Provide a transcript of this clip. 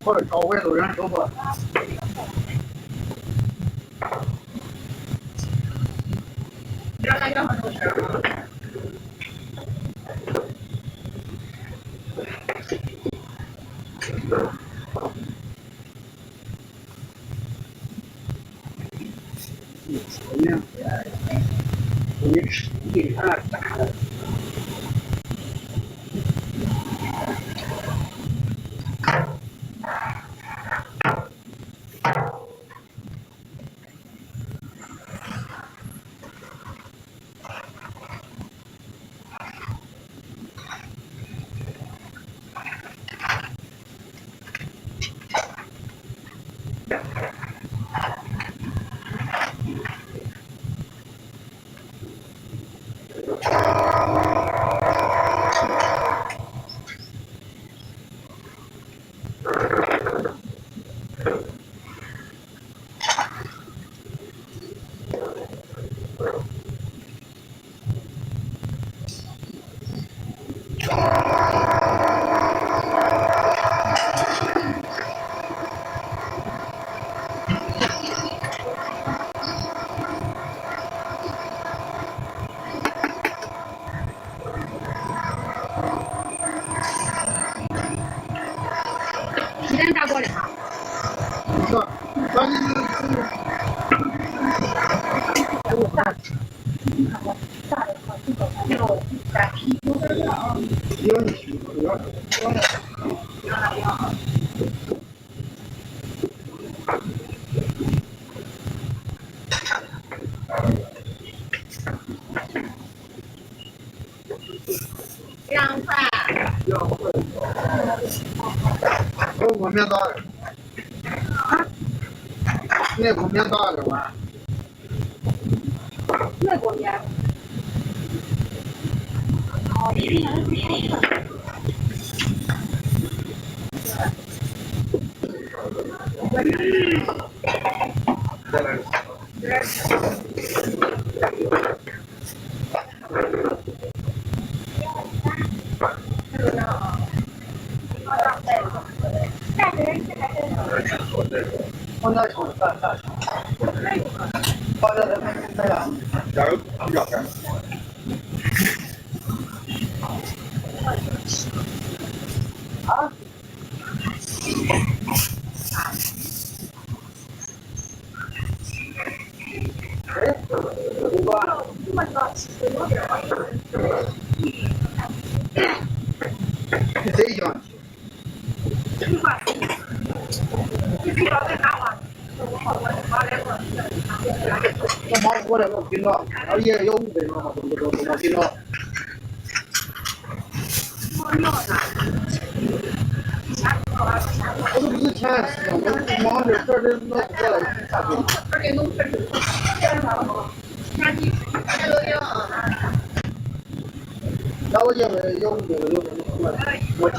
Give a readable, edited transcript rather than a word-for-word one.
或者高位都让手法。你吃一看炸的。鸡蛋炸锅里哈。是，咱这个炸的话，这个要炸皮有点老。有点虚，有点。2块。我面大的。那锅面大的吧？那锅面。哦，放在手上，放在这样。加油，比较干。啊？哎，不过，你谁喜欢？那毛过来我听到，然后也有500嘛，我听到。我都不是钱是我忙的事儿都弄不过来，咋弄？那我认为有500我接。